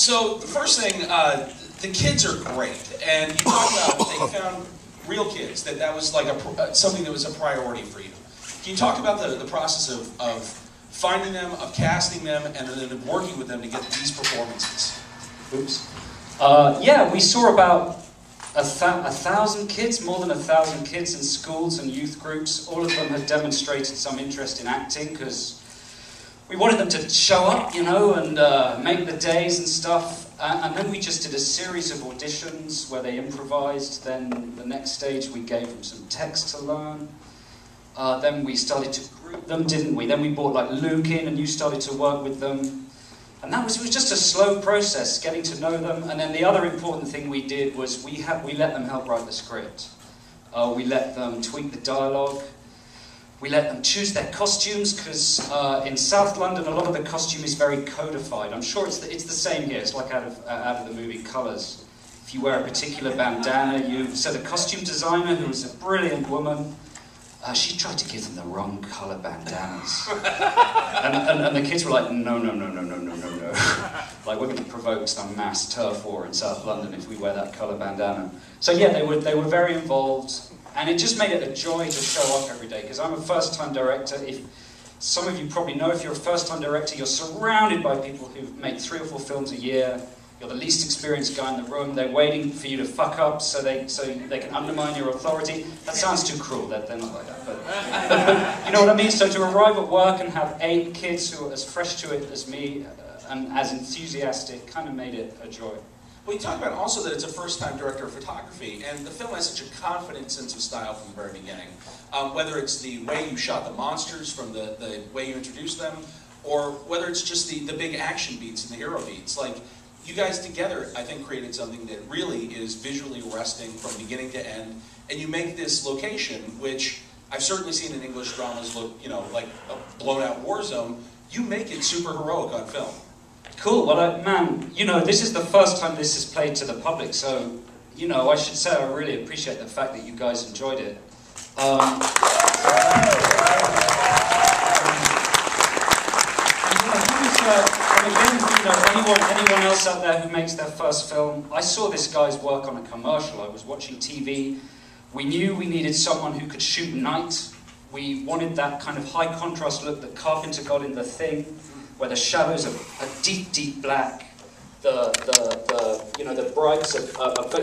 So the first thing, the kids are great, and you talked about that you found real kids, that was like something that was a priority for you. Can you talk about the process of finding them, of casting them, and then working with them to get these performances? Oops. Yeah, we saw about 1,000 kids, more than 1,000 kids in schools and youth groups. All of them had demonstrated some interest in acting because we wanted them to show up, you know, and make the days and stuff. And then we just did a series of auditions where they improvised. Then the next stage we gave them some text to learn. Then we started to group them, didn't we? Then we brought like Luke in and you started to work with them. And it was just a slow process, getting to know them. And then the other important thing we did was we let them help write the script. We let them tweak the dialogue. We let them choose their costumes, because in South London a lot of the costume is very codified. I'm sure it's the same here. It's like out of the movie Colours. If you wear a particular bandana, so the costume designer, who was a brilliant woman, she tried to give them the wrong colour bandanas. and the kids were like, no. Like, we're going to provoke some mass turf war in South London if we wear that colour bandana. So yeah, they were very involved. And it just made it a joy to show up every day, because I'm a first-time director. If some of you probably know, if you're a first-time director, you're surrounded by people who make 3 or 4 films a year. You're the least experienced guy in the room. They're waiting for you to fuck up so they can undermine your authority. That sounds too cruel. They're not like that. But you know what I mean? So to arrive at work and have 8 kids who are as fresh to it as me and as enthusiastic kind of made it a joy. Well, you talk about also that it's a first-time director of photography, and the film has such a confident sense of style from the very beginning. Whether it's the way you shot the monsters, from the way you introduced them, or whether it's just the big action beats and the hero beats. Like, you guys together, I think, created something that really is visually arresting from beginning to end, and you make this location, which I've certainly seen in English dramas look, you know, like a blown-out war zone. You make it super heroic on film. Cool. Well, man, you know, this is the first time this is played to the public, so, you know, I should say I really appreciate the fact that you guys enjoyed it. And again, you know, anyone else out there who makes their first film, I saw this guy's work on a commercial. I was watching TV. We knew we needed someone who could shoot night. We wanted that kind of high contrast look that Carpenter got in The Thing, where the shadows are deep, deep black. You know, the brights are,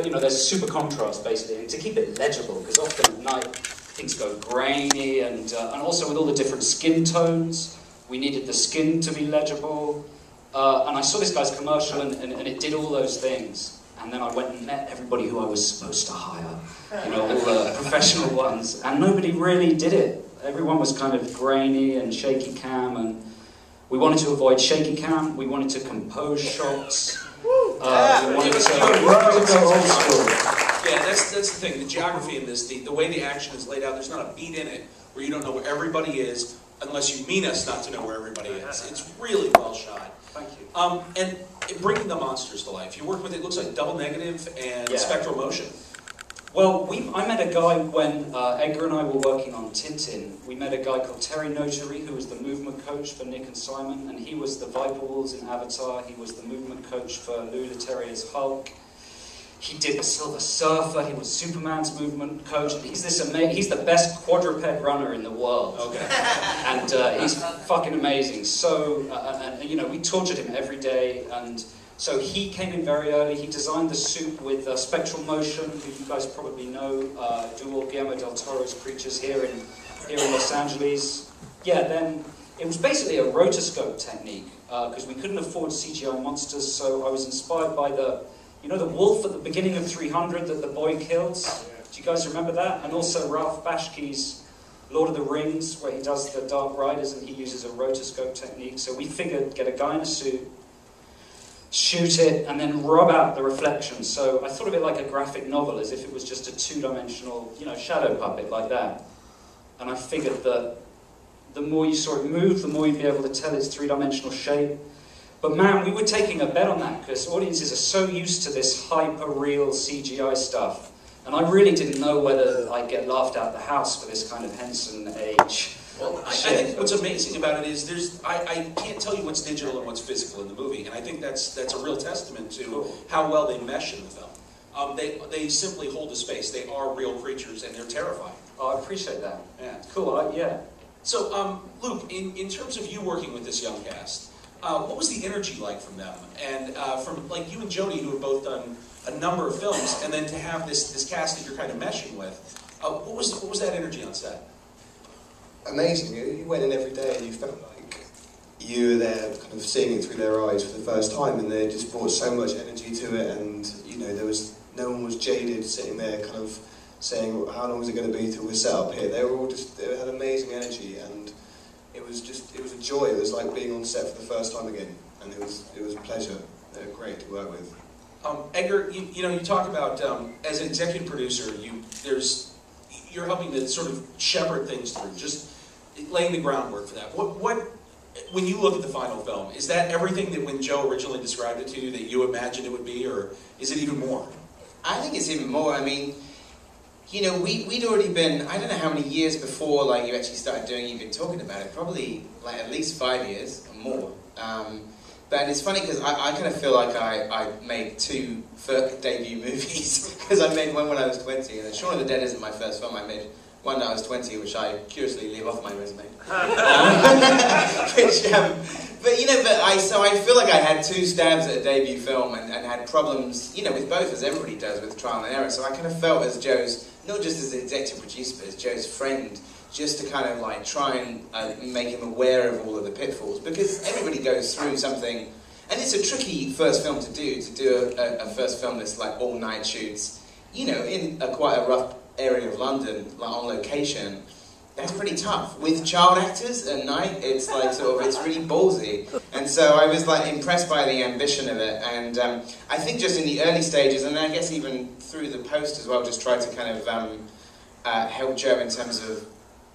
you know, there's super contrast basically, and to keep it legible, because often at night things go grainy, and also with all the different skin tones, we needed the skin to be legible. And I saw this guy's commercial, and it did all those things. And then I went and met everybody who I was supposed to hire, you know, all the professional ones, and nobody really did it. Everyone was kind of grainy and shaky cam, and we wanted to avoid shaky cam, we wanted to compose shots, we wanted to go old school. Yeah, that's the thing, the geography in this, the way the action is laid out, there's not a beat in it where you don't know where everybody is, unless you mean us not to know where everybody is. It's really well shot. Thank you. And bringing the monsters to life, you work with, it looks like double negative and spectral motion. Well, I met a guy when Edgar and I were working on Tintin. We met a guy called Terry Notary, who was the movement coach for Nick and Simon, and he was the Viper Wolves in Avatar. He was the movement coach for Lou Leterrier's Hulk. He did the Silver Surfer. He was Superman's movement coach. He's he's the best quadruped runner in the world. Okay. And he's fucking amazing. So, you know, we tortured him every day, and so he came in very early. He designed the suit with Spectral Motion, who you guys probably know, do all Guillermo del Toro's creatures here in Los Angeles. Yeah, then it was basically a rotoscope technique, because we couldn't afford CGI monsters, so I was inspired by you know the wolf at the beginning of 300 that the boy kills? Do you guys remember that? And also Ralph Bashki's Lord of the Rings, where he does the Dark Riders and he uses a rotoscope technique. So we figured, get a guy in a suit, shoot it, and then rub out the reflections. So I thought of it like a graphic novel, as if it was just a 2-dimensional, you know, shadow puppet like that. And I figured that the more you saw it move, the more you'd be able to tell its 3-dimensional shape. But man, we were taking a bet on that, because audiences are so used to this hyper-real CGI stuff. And I really didn't know whether I'd get laughed out the house for this kind of Henson age Well, I think what's amazing about it is I can't tell you what's digital and what's physical in the movie, and I think that's a real testament to how well they mesh in the film. They simply hold the space. They are real creatures, and they're terrifying. Oh, I appreciate that. Yeah. Cool, yeah. So, Luke, in terms of you working with this young cast, what was the energy like from them? And from like you and Jodie, who have both done a number of films, and then to have this cast that you're kind of meshing with, what was that energy on set? Amazing. You went in every day and you felt like you were there kind of seeing it through their eyes for the first time, and they just brought so much energy to it, and you know, no one was jaded sitting there kind of saying, how long is it going to be till we're set up here? They were all they had amazing energy, and it was a joy. It was like being on set for the first time again, and it was a pleasure. They were great to work with. Edgar, you know, you talk about as an executive producer, you're helping to sort of shepherd things through, just laying the groundwork for that. When you look at the final film, is that everything that when Joe originally described it to you that you imagined it would be, or is it even more? I think it's even more. I mean, you know, we'd already been, I don't know how many years before like you actually started doing, you've been talking about it, probably like at least 5 years or more. But it's funny because I kind of feel like I made 2 debut movies, because I made one when I was 20, and Shaun of the Dead isn't my first film. I made one when I was 20, which I curiously leave off my resume. But you know, so I feel like I had 2 stabs at a debut film and had problems, you know, with both, as everybody does with trial and error. So I kind of felt as Joe's, not just as an executive producer, but as Joe's friend, just to kind of like try and make him aware of all of the pitfalls, because everybody goes through something, and it's a tricky first film to do a first film that's like all night shoots, you know, in quite a rough area of London, like on location. That's pretty tough. With child actors at night, it's like it's really ballsy. And so I was like impressed by the ambition of it, and I think just in the early stages, and I guess even through the post as well, just tried to kind of help Joe in terms of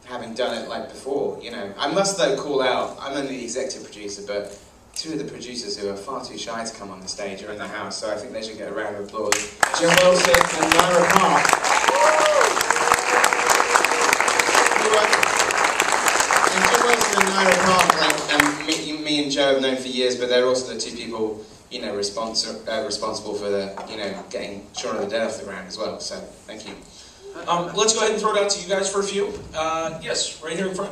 having done it like before, you know. I must though call out, I'm only the executive producer, but 2 of the producers who are far too shy to come on the stage are in the house, so I think they should get a round of applause. Jim Wilson and Myra Park. And Jim Wilson and Myra Park, like, and me and Joe have known for years, but they're also the 2 people, you know, responsible for the, you know, getting Shaun of the Dead off the ground as well, so thank you. Let's go ahead and throw it out to you guys for a few. Yes, right here in front.